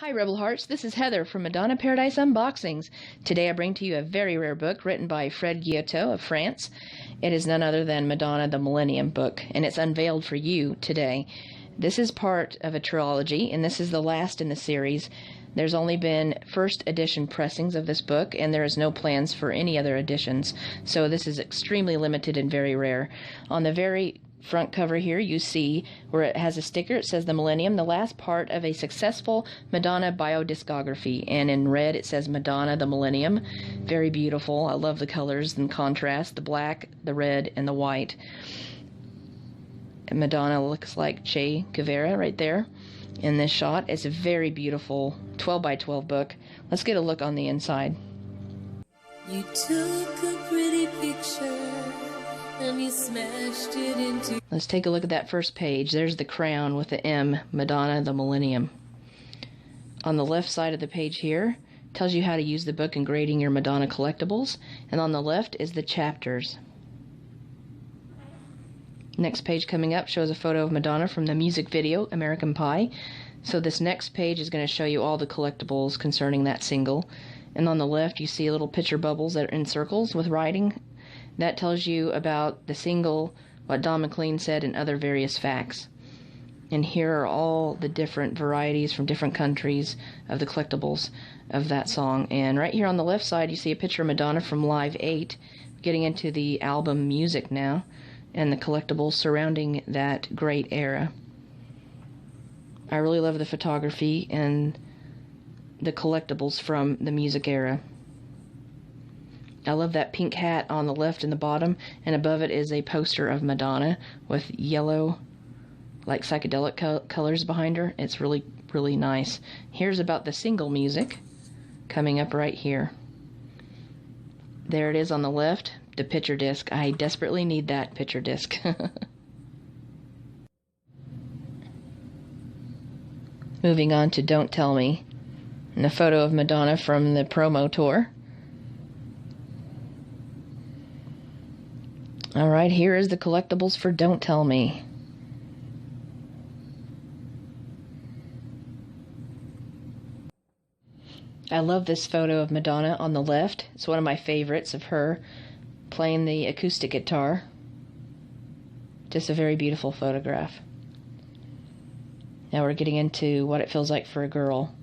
Hi Rebel Hearts, this is Heather from Madonna Paradise Unboxings. Today I bring to you a very rare book written by Fred Guillotot of France. It is none other than Madonna the Millennium book, and it's unveiled for you today. This is part of a trilogy, and this is the last in the series. There's only been first edition pressings of this book, and there is no plans for any other editions, so this is extremely limited and very rare. On the very front cover here you see where it has a sticker. It says the Millennium, the last part of a successful Madonna biodiscography, and in red it says Madonna the Millennium. Very beautiful. I love the colors and contrast, the black, the red, and the white. And Madonna looks like Che Guevara right there in this shot. It's a very beautiful 12 by 12 book. Let's get a look on the inside. You took a pretty picture and you smashed it into... Let's take a look at that first page. There's the crown with the M, Madonna the Millennium. On the left side of the page here, tells you how to use the book in grading your Madonna collectibles, and on the left is the chapters. Next page coming up shows a photo of Madonna from the music video, American Pie. So this next page is going to show you all the collectibles concerning that single. And on the left you see little picture bubbles that are in circles with writing. That tells you about the single, what Don McLean said, and other various facts. And here are all the different varieties from different countries of the collectibles of that song. And right here on the left side you see a picture of Madonna from Live 8, getting into the album music now, and the collectibles surrounding that great era. I really love the photography and the collectibles from the music era. I love that pink hat on the left and the bottom, and above it is a poster of Madonna with yellow, like psychedelic colors behind her. It's really, really nice. Here's about the single music coming up right here. There it is on the left, the picture disc. I desperately need that picture disc. Moving on to Don't Tell Me, and a photo of Madonna from the promo tour. Alright, here is the collectibles for Don't Tell Me. I love this photo of Madonna on the left. It's one of my favorites of her playing the acoustic guitar. Just a very beautiful photograph. Now we're getting into What It Feels Like for a Girl.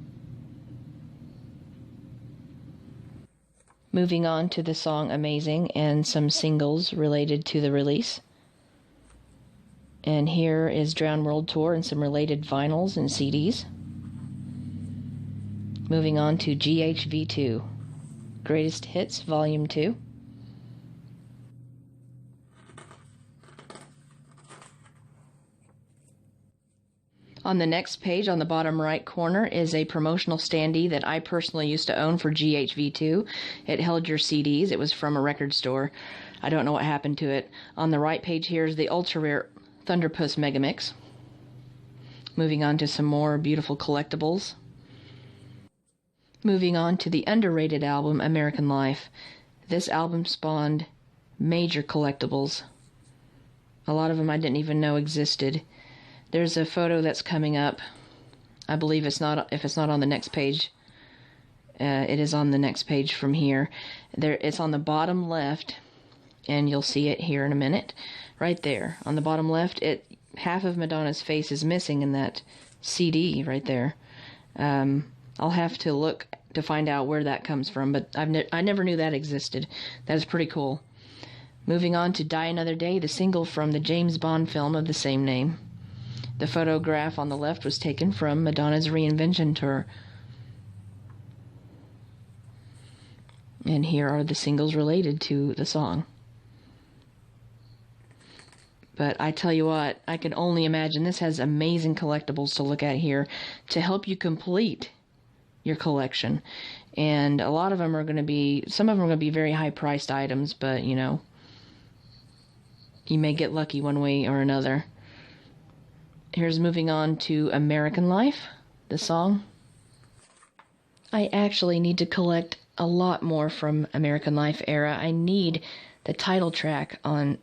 Moving on to the song Amazing and some singles related to the release. And here is Drowned World Tour and some related vinyls and CDs. Moving on to GHV2, Greatest Hits Volume 2. On the next page, on the bottom right corner, is a promotional standee that I personally used to own for GHV2. It held your CDs. It was from a record store. I don't know what happened to it. On the right page here is the ultra-rare Thunderpuss Megamix. Moving on to some more beautiful collectibles. Moving on to the underrated album, American Life. This album spawned major collectibles. A lot of them I didn't even know existed. There's a photo that's coming up. I believe it's not, if it's not on the next page, it is on the next page from here. It's on the bottom left, and you'll see it here in a minute. Right there, on the bottom left, half of Madonna's face is missing in that CD right there. I'll have to look to find out where that comes from, but I never knew that existed. That is pretty cool. Moving on to Die Another Day, the single from the James Bond film of the same name. The photograph on the left was taken from Madonna's reinvention tour. And here are the singles related to the song. But I tell you what, I can only imagine this has amazing collectibles to look at here to help you complete your collection. And a lot of them are going to be, some of them are going to be very high-priced items, but, you know, you may get lucky one way or another. Here's moving on to American Life, the song. I actually need to collect a lot more from American Life era. I need the title track on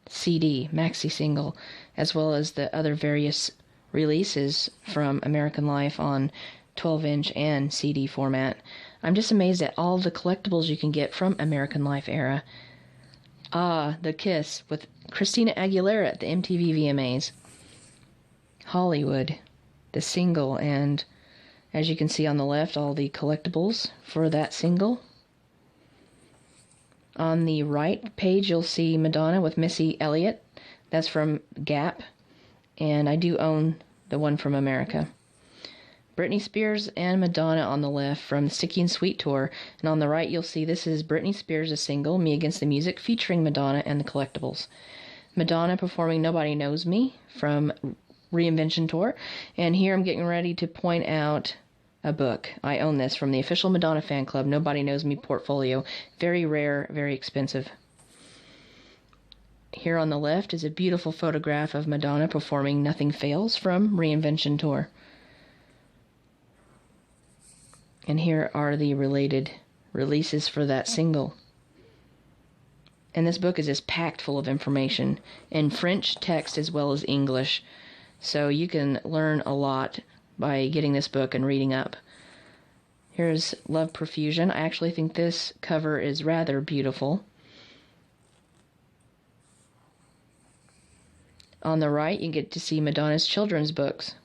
CD, maxi single, as well as the other various releases from American Life on 12-inch and CD format. I'm just amazed at all the collectibles you can get from American Life era. The Kiss with Christina Aguilera at the MTV VMAs. Hollywood, the single, and as you can see on the left, all the collectibles for that single. On the right page, you'll see Madonna with Missy Elliott. That's from Gap, and I do own the one from America. Britney Spears and Madonna on the left from the Sticky and Sweet tour, and on the right you'll see this is Britney Spears' single, Me Against the Music, featuring Madonna and the collectibles. Madonna performing Nobody Knows Me from Reinvention tour, and here I'm getting ready to point out a book. I own this from the official Madonna fan club, Nobody Knows Me portfolio. Very rare, very expensive. Here on the left is a beautiful photograph of Madonna performing Nothing Fails from Reinvention tour. And here are the related releases for that single. And this book is just packed full of information in French text as well as English. So you can learn a lot by getting this book and reading up. Here's Love Profusion. I actually think this cover is rather beautiful. On the right, you get to see Madonna's children's books.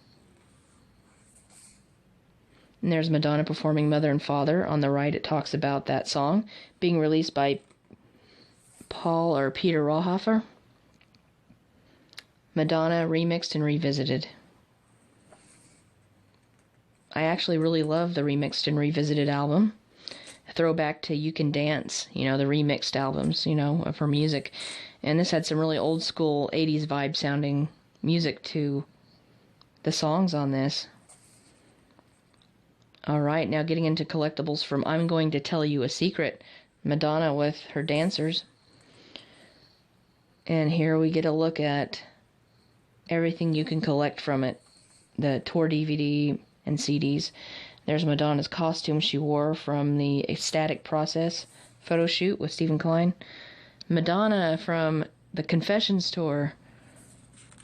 And there's Madonna performing Mother and Father. On the right, it talks about that song being released by Paul or Peter Rawhofer. Madonna Remixed and Revisited. I actually really love the Remixed and Revisited album. A throwback to You Can Dance, the remixed albums, of her music. And this had some really old school 80s vibe sounding music to the songs on this. Alright, now getting into collectibles from I'm Going to Tell You a Secret. Madonna with her dancers. And here we get a look at everything you can collect from it. The tour DVD and CDs. There's Madonna's costume she wore from the Ecstatic Process photo shoot with Stephen Klein. Madonna from the Confessions tour.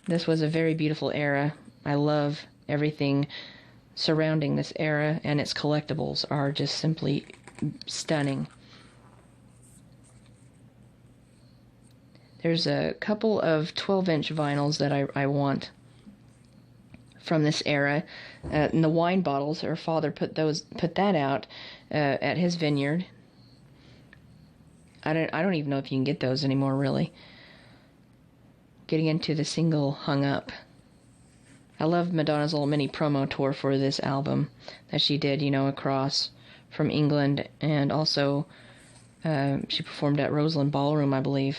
This was a very beautiful era. I love everything surrounding this era, and its collectibles are just simply stunning. There's a couple of 12-inch vinyls that I want from this era. And the wine bottles, her father put that out at his vineyard. I don't even know if you can get those anymore, really. Getting into the single Hung Up. I love Madonna's little mini promo tour for this album that she did, across from England, and also she performed at Roseland Ballroom, I believe.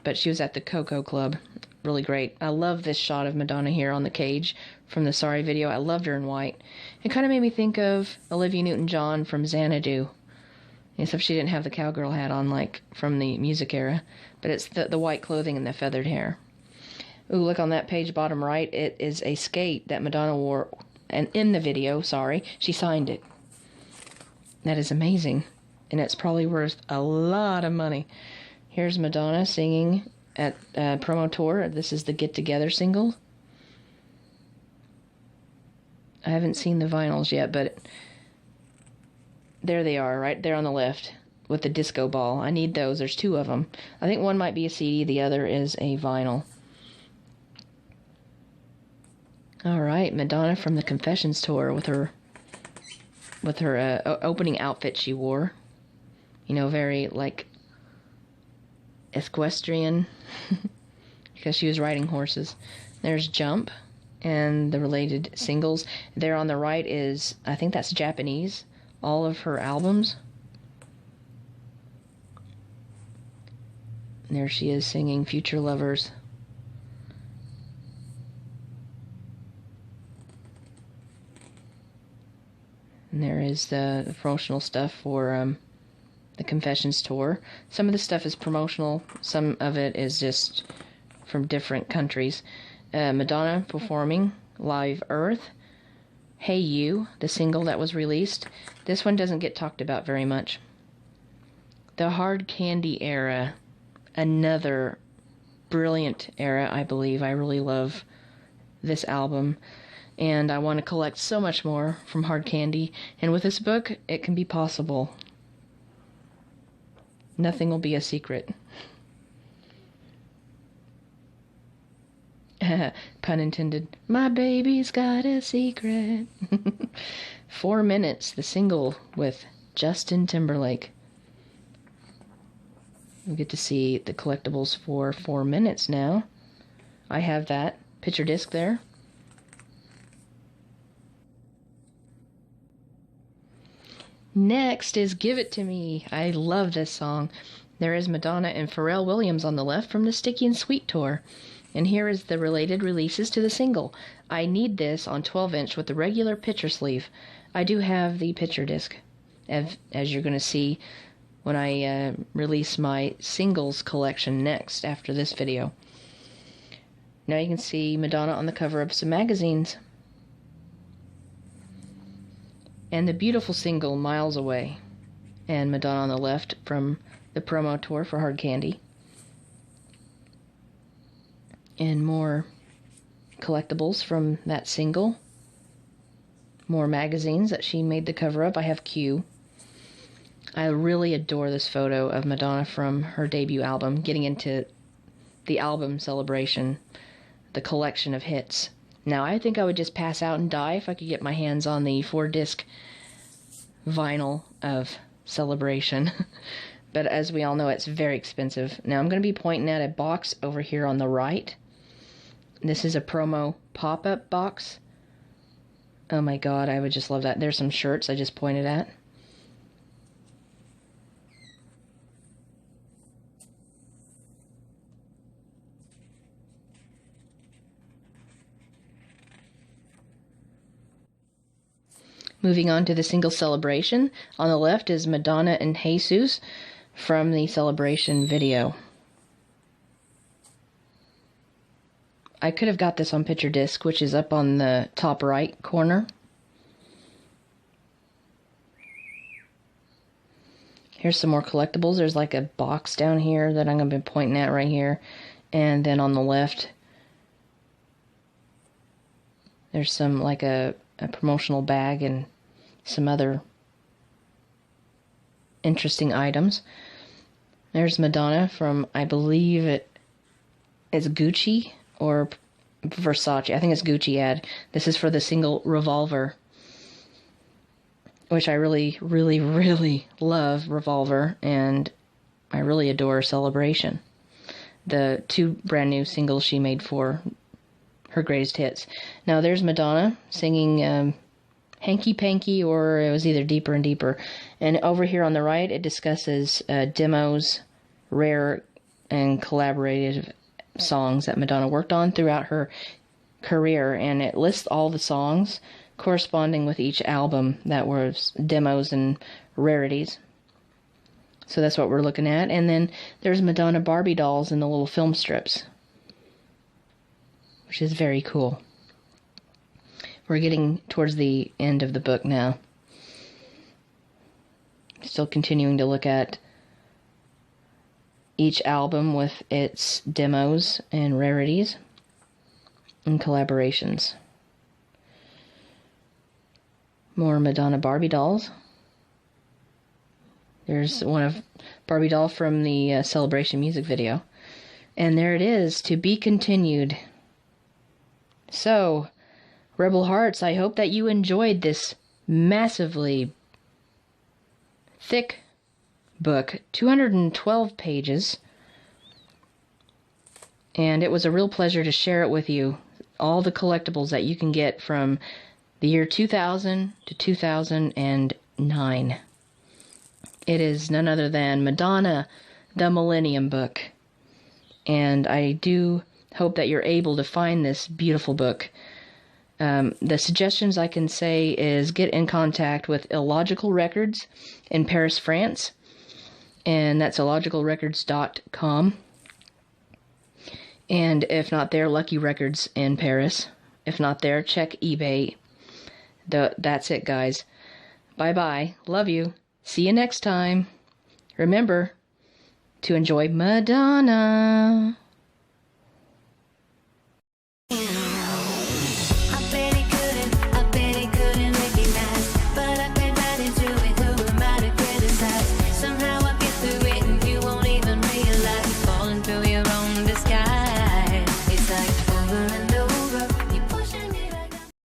But she was at the Coco Club. Really great. I love this shot of Madonna here on the cage from the Sorry video. I loved her in white. It kind of made me think of Olivia Newton-John from Xanadu. Except she didn't have the cowgirl hat on like from the music era. But it's the white clothing and the feathered hair. Ooh, look on that page, bottom right. It is a skate that Madonna wore. And in the video, she signed it. That is amazing. And it's probably worth a lot of money. Here's Madonna singing at promo tour. This is the Get Together single. I haven't seen the vinyls yet, but there they are, right there on the left with the disco ball. I need those. There's two of them. I think one might be a CD, the other is a vinyl. All right, Madonna from the Confessions tour with her opening outfit she wore. Very like equestrian because she was riding horses. There's Jump and the related singles. There on the right is, I think that's Japanese, all of her albums. And there she is singing Future Lovers. And there is the promotional stuff for the Confessions tour. Some of the stuff is promotional. Some of it is just from different countries. Madonna performing Live Earth. Hey You, the single that was released. This one doesn't get talked about very much. The Hard Candy era. Another brilliant era, I believe. I really love this album. and I want to collect so much more from Hard Candy, and with this book, it can be possible. Nothing will be a secret. Pun intended. My baby's got a secret. 4 Minutes, the single with Justin Timberlake. We get to see the collectibles for 4 Minutes now. I have that picture disc there. Next is Give It To Me. I love this song. There is Madonna and Pharrell Williams on the left from the Sticky and Sweet tour. And here is the related releases to the single. I need this on 12-inch with the regular picture sleeve. I do have the picture disc, as you're going to see when I release my singles collection next after this video. Now you can see Madonna on the cover of some magazines. And the beautiful single, Miles Away. And Madonna on the left from the promo tour for Hard Candy. And more collectibles from that single. More magazines that she made the cover of. I have Q. I really adore this photo of Madonna from her debut album, getting into the album celebration, the collection of hits. Now, I think I would just pass out and die if I could get my hands on the 4-disc vinyl of Celebration. But as we all know, it's very expensive. Now, I'm going to be pointing at a box over here on the right. This is a promo pop-up box. Oh my god, I would just love that. There's some shirts I just pointed at. Moving on to the single Celebration. On the left is Madonna and Jesus from the Celebration video. I could have got this on picture disc, which is up on the top right corner. Here's some more collectibles. There's like a box down here that I'm going to be pointing at right here. And then on the left, there's some like a promotional bag and some other interesting items. There's Madonna from, I believe it's Gucci or Versace. I think it's Gucci ad. This is for the single Revolver, which I really, really, really love Revolver, and I really adore Celebration. The 2 brand new singles she made for her greatest hits. Now there's Madonna singing Hanky Panky, or it was either Deeper and Deeper. And over here on the right, it discusses demos, rare and collaborative songs that Madonna worked on throughout her career, and it lists all the songs corresponding with each album that was demos and rarities. So that's what we're looking at. And then there's Madonna Barbie dolls in the little film strips, which is very cool. We're getting towards the end of the book now. Still continuing to look at each album with its demos and rarities and collaborations. More Madonna Barbie dolls. There's one of Barbie doll from the Celebration music video. And there it is, to be continued. So, Rebel Hearts, I hope that you enjoyed this massively thick book, 212 pages, and it was a real pleasure to share it with you, all the collectibles that you can get from the year 2000 to 2009. It is none other than Madonna the Millennium book, and I do hope that you're able to find this beautiful book. The suggestions I can say is get in contact with Illogical Records in Paris, France, and that's illogicalrecords.com. And if not there, Lucky Records in Paris. If not there, check eBay. That's it, guys. Bye-bye. Love you. See you next time. Remember to enjoy Madonna.